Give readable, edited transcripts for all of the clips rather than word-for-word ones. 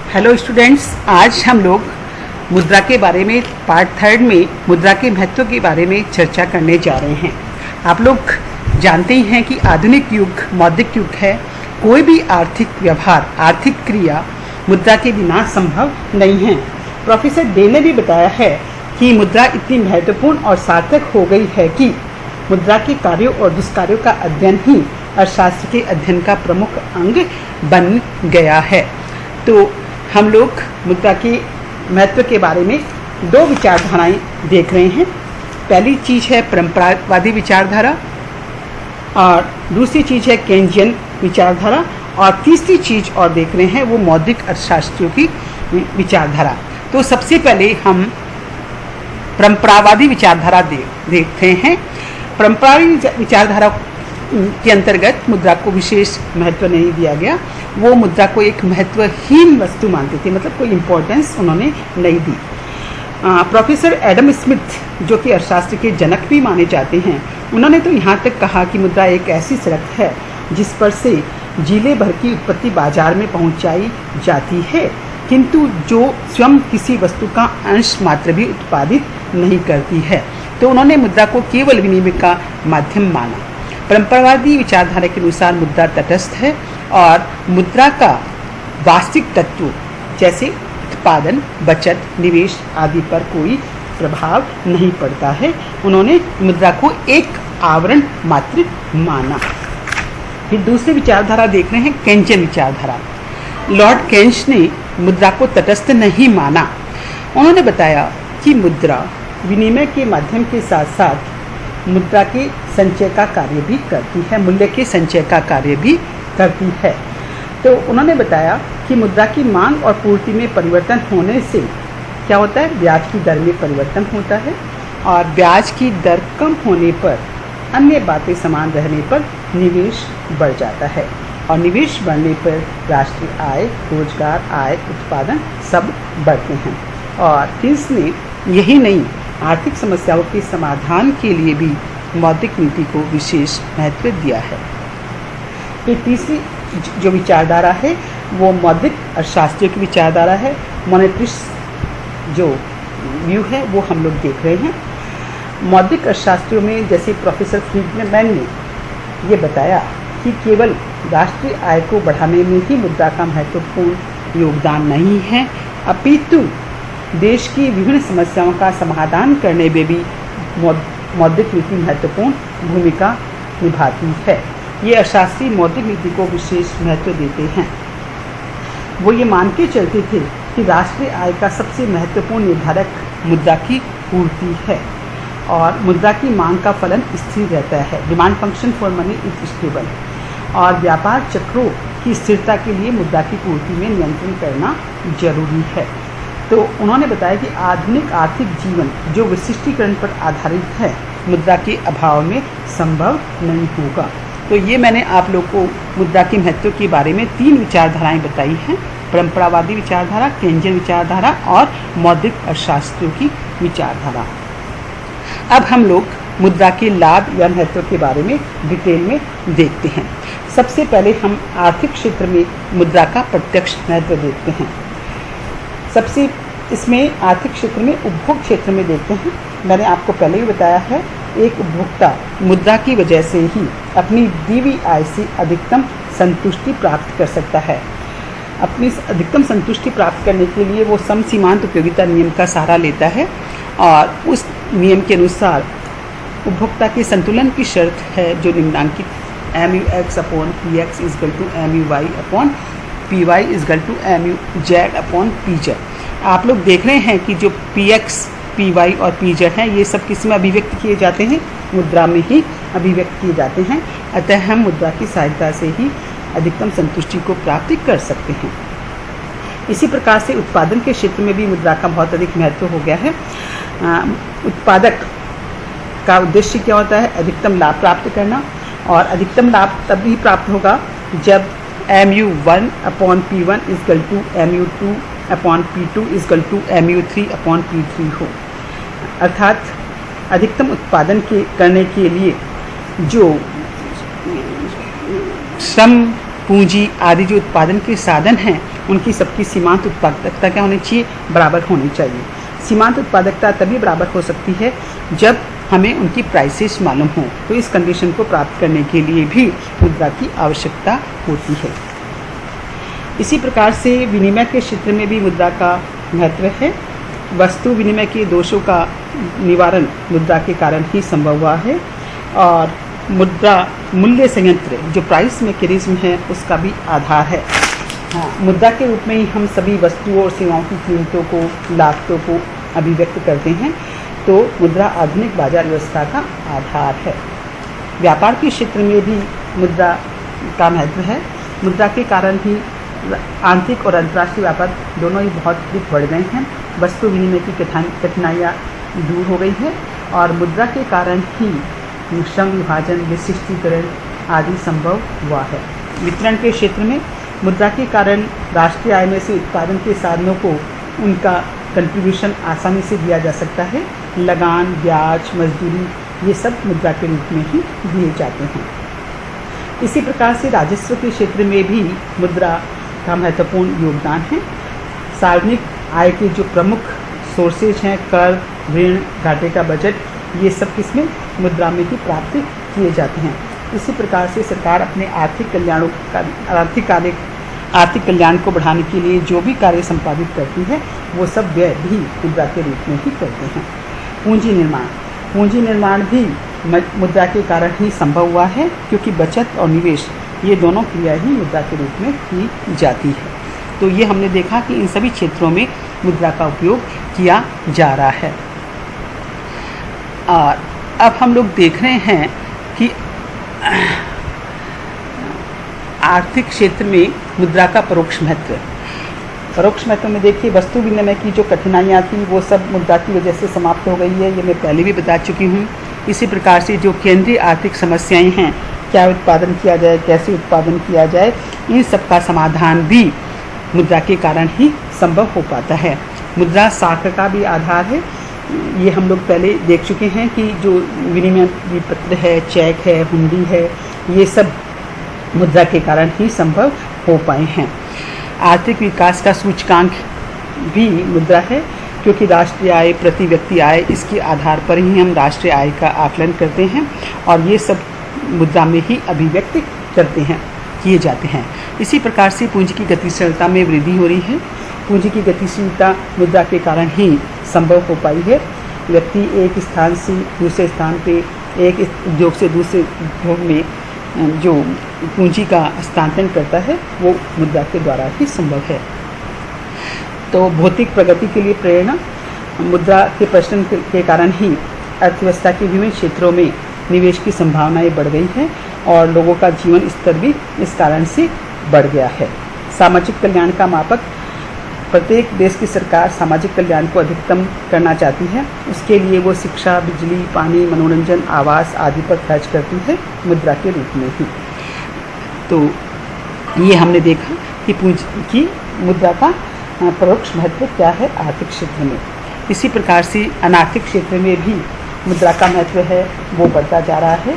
Hello students, आज हम लोग मुद्रा के बारे में पार्ट 3 में मुद्रा के महत्व के बारे में चर्चा करने जा रहे हैं। आप लोग जानते ही हैं कि आधुनिक युग मौद्रिक युग है। कोई भी आर्थिक व्यवहार, आर्थिक क्रिया मुद्रा के बिना संभव नहीं है। प्रोफेसर डे ने भी बताया है कि मुद्रा इतनी महत्वपूर्ण और सार्थक हो गई है कि मुद्रा के कार्यों और दुष्कार्यों का अध्ययन ही अर्थशास्त्र के अध्ययन का प्रमुख अंग बन गया है। तो हम लोग मुद्रा के महत्व के बारे में दो विचारधाराएं देख रहे हैं। पहली चीज़ है परंपरावादी विचारधारा और दूसरी चीज़ है केन्जियन विचारधारा, और तीसरी चीज़ और देख रहे हैं वो मौद्रिक अर्थशास्त्रियों की विचारधारा। तो सबसे पहले हम परंपरावादी विचारधारा देखते हैं। परंपरावादी विचारधारा के अंतर्गत मुद्रा को विशेष महत्व नहीं दिया गया। वो मुद्रा को एक महत्वहीन वस्तु मानते थे, मतलब कोई इम्पोर्टेंस उन्होंने नहीं दी। प्रोफेसर एडम स्मिथ, जो कि अर्थशास्त्र के जनक भी माने जाते हैं, उन्होंने तो यहाँ तक कहा कि मुद्रा एक ऐसी सड़क है जिस पर से जिले भर की उत्पत्ति बाजार में पहुँचाई जाती है, किंतु जो स्वयं किसी वस्तु का अंश मात्र भी उत्पादित नहीं करती है। तो उन्होंने मुद्रा को केवल विनिमय का माध्यम माना। परंपरावादी विचारधारा के अनुसार मुद्रा तटस्थ है और मुद्रा का वास्तविक तत्व जैसे उत्पादन, बचत, निवेश आदि पर कोई प्रभाव नहीं पड़ता है। उन्होंने मुद्रा को एक आवरण मात्र माना। फिर दूसरी विचारधारा देख रहे हैं केन्जियन विचारधारा। लॉर्ड केन्ज ने मुद्रा को तटस्थ नहीं माना। उन्होंने बताया कि मुद्रा विनिमय के माध्यम के साथ साथ मुद्रा के संचय का कार्य भी करती है, मूल्य के संचय का कार्य भी करती है। तो उन्होंने बताया कि मुद्रा की मांग और पूर्ति में परिवर्तन होने से क्या होता है, ब्याज की दर में परिवर्तन होता है, और ब्याज की दर कम होने पर अन्य बातें समान रहने पर निवेश बढ़ जाता है, और निवेश बढ़ने पर राष्ट्रीय आय, रोजगार, आय, उत्पादन सब बढ़ते हैं। और इसने यही नहीं, आर्थिक समस्याओं के समाधान के लिए भी मौद्रिक नीति को विशेष महत्व दिया है। फिर तीसरी जो विचारधारा है वो मौद्रिक अर्थशास्त्रियों की विचारधारा है। मॉनेटरिस्ट जो व्यू है वो हम लोग देख रहे हैं। मौद्रिक अर्थशास्त्रियों में जैसे प्रोफेसर फ्रीडमैन ने ये बताया कि केवल राष्ट्रीय आय को बढ़ाने में ही मुद्रा का महत्वपूर्ण योगदान नहीं है, अपितु देश की विभिन्न समस्याओं का समाधान करने में भी मौद्रिक नीति महत्वपूर्ण भूमिका निभाती है। ये अर्थशास्त्री मौद्रिक नीति को विशेष महत्व देते हैं। वो ये मान के चलते थे कि राष्ट्रीय आय का सबसे महत्वपूर्ण निर्धारक मुद्रा की पूर्ति है, और मुद्रा की मांग का फलन स्थिर रहता है। Demand function for money is stable, और व्यापार चक्रों की स्थिरता के लिए मुद्रा की पूर्ति में नियंत्रण करना जरूरी है। तो उन्होंने बताया कि आधुनिक आर्थिक जीवन जो विशिष्टीकरण पर आधारित है, मुद्रा के अभाव में संभव नहीं होगा। तो ये मैंने आप लोग को मुद्रा के महत्व के बारे में 3 विचारधाराएं बताई हैं: परंपरावादी विचारधारा, केन्जियन विचारधारा और मौद्रिक अर्थशास्त्रियों की विचारधारा। अब हम लोग मुद्रा के लाभ या महत्व के बारे में डिटेल में देखते हैं। सबसे पहले हम आर्थिक क्षेत्र में मुद्रा का प्रत्यक्ष महत्व देखते हैं। सबसे इसमें आर्थिक क्षेत्र में उपभोग क्षेत्र में देखते हैं। मैंने आपको पहले ही बताया है, एक उपभोक्ता मुद्रा की वजह से ही अपनी दी हुई आय से अधिकतम संतुष्टि प्राप्त कर सकता है। अपनी अधिकतम संतुष्टि प्राप्त करने के लिए वो सम सीमांत उपयोगिता नियम का सहारा लेता है, और उस नियम के अनुसार उपभोक्ता के संतुलन की शर्त है जो निम्नांकित MUX/PX = MUY PY = MUZ/PZ। आप लोग देख रहे हैं कि जो PX, PY और PZ हैं, ये सब किस में अभिव्यक्त किए जाते हैं, मुद्रा में ही अभिव्यक्त किए जाते हैं। अतः हम मुद्रा की सहायता से ही अधिकतम संतुष्टि को प्राप्त कर सकते हैं। इसी प्रकार से उत्पादन के क्षेत्र में भी मुद्रा का बहुत अधिक महत्व हो गया है। उत्पादक का उद्देश्य क्या होता है, अधिकतम लाभ प्राप्त करना, और अधिकतम लाभ तभी प्राप्त होगा जब MU1/P1 = MU2/P2 = MU3/P3 हो। अर्थात अधिकतम उत्पादन करने के लिए जो श्रम, पूंजी आदि जो उत्पादन के साधन हैं उनकी सबकी सीमांत उत्पादकता क्या होनी चाहिए, बराबर होनी चाहिए। सीमांत उत्पादकता तभी बराबर हो सकती है जब हमें उनकी प्राइसेस मालूम हो, तो इस कंडीशन को प्राप्त करने के लिए भी मुद्रा की आवश्यकता होती है। इसी प्रकार से विनिमय के क्षेत्र में भी मुद्रा का महत्व है। वस्तु विनिमय के दोषों का निवारण मुद्रा के कारण ही संभव हुआ है, और मुद्रा मूल्य संयंत्र जो प्राइस मैकेनिज्म है उसका भी आधार है। हाँ, मुद्रा के रूप में ही हम सभी वस्तुओं और सेवाओं की कीमतों को, लागतों को अभिव्यक्त करते हैं, तो मुद्रा आधुनिक बाजार व्यवस्था का आधार है। व्यापार के क्षेत्र में भी मुद्रा का महत्व है। मुद्रा के कारण ही आंतरिक और अंतर्राष्ट्रीय व्यापार दोनों ही बहुत अधिक बढ़ गए हैं। वस्तु विनिमय की कठिनाइयाँ दूर हो गई है, और मुद्रा के कारण ही श्रम विभाजन, विशिष्टीकरण आदि संभव हुआ है। वितरण के क्षेत्र में मुद्रा के कारण राष्ट्रीय आय में से उत्पादन के साधनों को उनका कंट्रीब्यूशन आसानी से दिया जा सकता है। लगान, ब्याज, मजदूरी, ये सब मुद्रा के रूप में ही दिए जाते हैं। इसी प्रकार से राजस्व के क्षेत्र में भी मुद्रा का महत्वपूर्ण योगदान है। सार्वजनिक आय के जो प्रमुख सोर्सेज हैं, कर, ऋण, घाटे का बजट, ये सब किसमें, मुद्रा में ही प्राप्त किए जाते हैं। इसी प्रकार से सरकार अपने आर्थिक कल्याण को बढ़ाने के लिए जो भी कार्य संपादित करती है वो सब व्यय भी मुद्रा के रूप में ही करते हैं। पूंजी निर्माण भी मुद्रा के कारण ही संभव हुआ है, क्योंकि बचत और निवेश ये दोनों क्रिया ही मुद्रा के रूप में की जाती है। तो ये हमने देखा कि इन सभी क्षेत्रों में मुद्रा का उपयोग किया जा रहा है। और अब हम लोग देख रहे हैं कि आर्थिक क्षेत्र में मुद्रा का परोक्ष महत्व में देखिए, वस्तु विनिमय की जो कठिनाइयाँ थी वो सब मुद्रा की वजह से समाप्त हो गई है, ये मैं पहले भी बता चुकी हूँ। इसी प्रकार से जो केंद्रीय आर्थिक समस्याएं हैं, क्या उत्पादन किया जाए, कैसे उत्पादन किया जाए, इन सब का समाधान भी मुद्रा के कारण ही संभव हो पाता है। मुद्रा साख का भी आधार है। ये हम लोग पहले देख चुके हैं कि जो विनिमय पत्र है, चेक है, हुंडी है, ये सब मुद्रा के कारण ही संभव हो पाए हैं। आर्थिक विकास का सूचकांक भी मुद्रा है, क्योंकि राष्ट्रीय आय, प्रति व्यक्ति आय, इसके आधार पर ही हम राष्ट्रीय आय का आकलन करते हैं, और ये सब मुद्रा में ही अभिव्यक्त किए जाते हैं। इसी प्रकार से पूंजी की गतिशीलता में वृद्धि हो रही है। पूंजी की गतिशीलता मुद्रा के कारण ही संभव हो पाई है। व्यक्ति एक स्थान से दूसरे स्थान पे, एक उद्योग से दूसरे उद्योग में जो पूंजी का हस्तांतरण करता है वो मुद्रा के द्वारा ही संभव है। तो भौतिक प्रगति के लिए प्रेरणा मुद्रा के प्रचलन के कारण ही अर्थव्यवस्था के विभिन्न क्षेत्रों में निवेश की संभावनाएं बढ़ गई हैं, और लोगों का जीवन स्तर भी इस कारण से बढ़ गया है। सामाजिक कल्याण का मापक, प्रत्येक देश की सरकार सामाजिक कल्याण को अधिकतम करना चाहती है। उसके लिए वो शिक्षा, बिजली, पानी, मनोरंजन, आवास आदि पर खर्च करती है, मुद्रा के रूप में ही। तो ये हमने देखा कि पूंजी की मुद्रा का परोक्ष महत्व क्या है आर्थिक क्षेत्र में। इसी प्रकार से अनार्थिक क्षेत्र में भी मुद्रा का महत्व है, वो बढ़ता जा रहा है।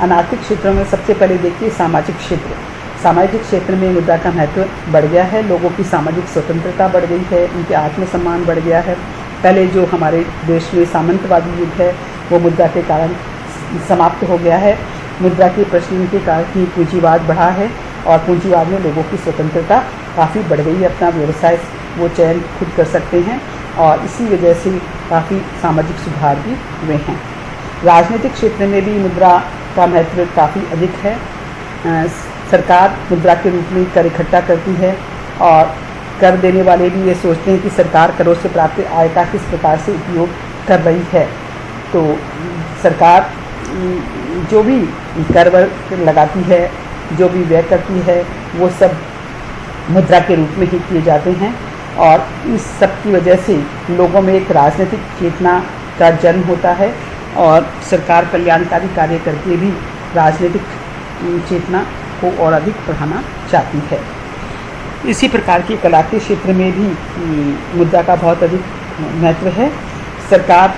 अनार्थिक क्षेत्रों में सबसे पहले देखिए सामाजिक क्षेत्र। सामाजिक क्षेत्र में मुद्रा का महत्व बढ़ गया है। लोगों की सामाजिक स्वतंत्रता बढ़ गई है, उनके आत्मसम्मान बढ़ गया है। पहले जो हमारे देश में सामंतवादी युग है वो मुद्रा के कारण समाप्त हो गया है। मुद्रा के प्रचलन के कारण ही पूंजीवाद बढ़ा है, और पूंजीवाद में लोगों की स्वतंत्रता काफ़ी बढ़ गई है। अपना व्यवसाय वो चयन खुद कर सकते हैं, और इसी वजह से काफ़ी सामाजिक सुधार भी हुए हैं। राजनीतिक क्षेत्र में भी मुद्रा का महत्व काफ़ी अधिक है। सरकार मुद्रा के रूप में कर इकट्ठा करती है, और कर देने वाले भी ये सोचते हैं कि सरकार करों से प्राप्त आय का किस प्रकार से उपयोग कर रही है। तो सरकार जो भी कर लगाती है, जो भी व्यय करती है, वो सब मुद्रा के रूप में ही किए जाते हैं, और इस सब की वजह से लोगों में एक राजनीतिक चेतना का जन्म होता है, और सरकार कल्याणकारी कार्य करके भी राजनीतिक चेतना को और अधिक बढ़ाना चाहती है। इसी प्रकार की कला के क्षेत्र में भी मुद्रा का बहुत अधिक महत्व है। सरकार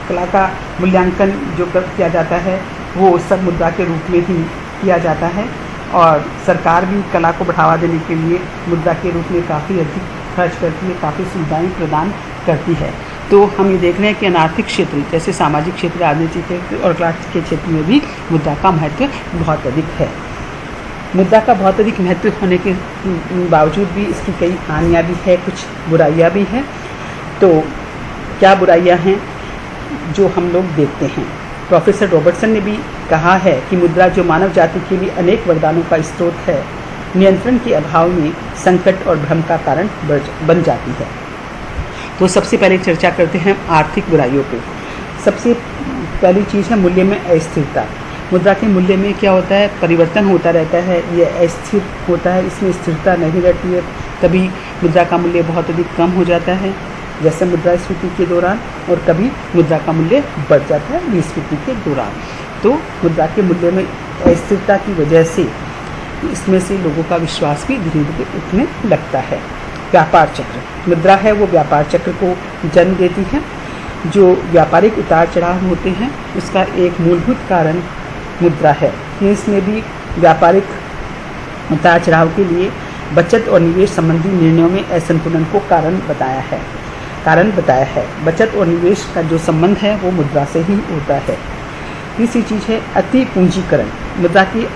कला का मूल्यांकन जो किया जाता है वो सब मुद्रा के रूप में ही किया जाता है। और सरकार भी कला को बढ़ावा देने के लिए मुद्रा के रूप में काफ़ी अधिक खर्च करती है, काफ़ी सुविधाएं प्रदान करती है। तो हम ये देख रहे हैं कि अनार्थिक क्षेत्र जैसे सामाजिक क्षेत्र, राजनीतिक क्षेत्र और कला के क्षेत्र में भी मुद्रा का महत्व बहुत अधिक है। मुद्रा का बहुत अधिक महत्व होने के बावजूद भी इसकी कई हानियाँ भी है, कुछ बुराइयाँ भी हैं। तो क्या बुराइयाँ हैं जो हम लोग देखते हैं? प्रोफेसर रॉबर्टसन ने भी कहा है कि मुद्रा जो मानव जाति के लिए अनेक वरदानों का स्रोत है, नियंत्रण के अभाव में संकट और भ्रम का कारण बन जाती है। तो सबसे पहले चर्चा करते हैं आर्थिक बुराइयों पे। सबसे पहली चीज़ है मूल्य में अस्थिरता। मुद्रा के मूल्य में क्या होता है? परिवर्तन होता रहता है, ये अस्थिर होता है, इसमें स्थिरता नहीं रहती है। कभी मुद्रा का मूल्य बहुत अधिक कम हो जाता है जैसे मुद्रास्फीति के दौरान, और कभी मुद्रा का मूल्य बढ़ जाता है विस्फीति के दौरान। तो मुद्रा के मूल्य में अस्थिरता की वजह से इसमें से लोगों का विश्वास भी धीरे धीरे उठने लगता है। व्यापार चक्र, मुद्रा है वो व्यापार चक्र को जन्म देती है। जो व्यापारिक उतार चढ़ाव होते हैं उसका एक मूलभूत कारण मुद्रा है। इसमें भी व्यापारिक उतार चढ़ाव के लिए बचत और निवेश संबंधी निर्णयों में असंतुलन को कारण बताया है। बचत और निवेश का जो संबंध है वो मुद्रा से ही होता है। तीसरी चीज़ है अति पूंजीकरण। मुद्रा के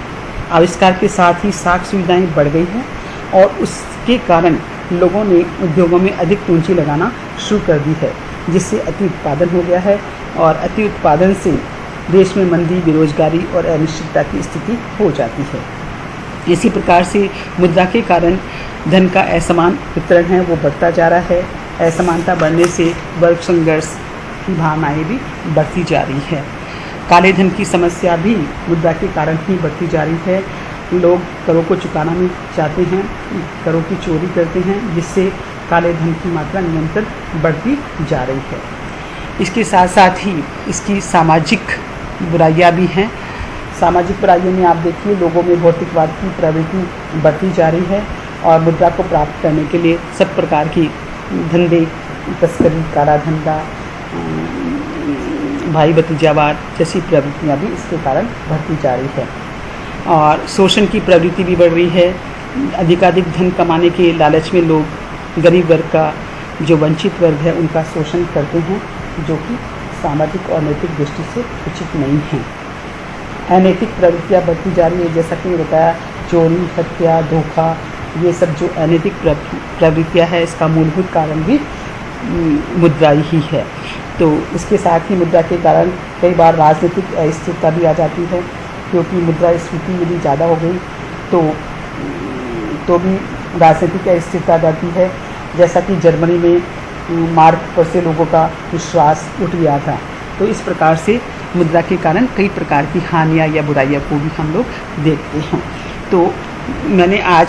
आविष्कार के साथ ही साख सुविधाएं बढ़ गई हैं और उसके कारण लोगों ने उद्योगों में अधिक पूंजी लगाना शुरू कर दी है, जिससे अति उत्पादन हो गया है और अति उत्पादन से देश में मंदी, बेरोजगारी और अनिश्चितता की स्थिति हो जाती है। इसी प्रकार से मुद्रा के कारण धन का असमान वितरण है वो बढ़ता जा रहा है। असमानता बढ़ने से वर्ग संघर्ष की भावनाएं भी बढ़ती जा रही है। काले धन की समस्या भी मुद्रा के कारण ही बढ़ती जा रही है। लोग करों को चुकाना नहीं चाहते हैं, करों की चोरी करते हैं, जिससे काले धन की मात्रा निरंतर बढ़ती जा रही है। इसके साथ साथ ही इसकी सामाजिक बुराइयां भी हैं। सामाजिक बुराइयों में आप देखिए लोगों में भौतिकवाद की प्रवृत्ति बढ़ती जा रही है और मुद्रा को प्राप्त करने के लिए सब प्रकार की धंधे, तस्करी, काला धंधा, भाई भतीजावाद जैसी प्रवृत्तियाँ भी इसके कारण बढ़ती जा रही है। और शोषण की प्रवृत्ति भी बढ़ रही है। अधिकाधिक धन कमाने के लालच में लोग गरीब वर्ग का, जो वंचित वर्ग है, उनका शोषण करते हैं, जो कि सामाजिक और नैतिक दृष्टि से उचित नहीं है। अनैतिक प्रवृत्तियाँ बढ़ती जा रही है, जैसा कि मैंने बताया, चोरी, हत्या, धोखा, ये सब जो अनैतिक प्रवृत्तियाँ है इसका मूलभूत कारण भी मुद्रा ही है। तो इसके साथ ही मुद्रा के कारण कई बार राजनीतिक अस्थिरता भी आ जाती है, क्योंकि मुद्रास्फीति यदि ज़्यादा हो गई तो भी राजनीतिक अस्थिरता आ जाती है। जैसा कि जर्मनी में मार्क पर से लोगों का विश्वास उठ गया था। तो इस प्रकार से मुद्रा के कारण कई प्रकार की हानियाँ या बुराइयाँ को भी हम लोग देखते हैं। तो मैंने आज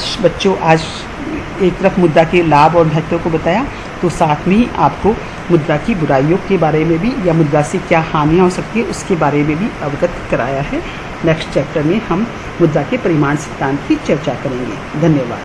एक तरफ मुद्रा के लाभ और महत्व को बताया, तो साथ में ही आपको मुद्रा की बुराइयों के बारे में भी या मुद्रा से क्या हानियाँ हो सकती है उसके बारे में भी अवगत कराया है। नेक्स्ट चैप्टर में हम मुद्रा के परिमाण सिद्धांत की चर्चा करेंगे। धन्यवाद।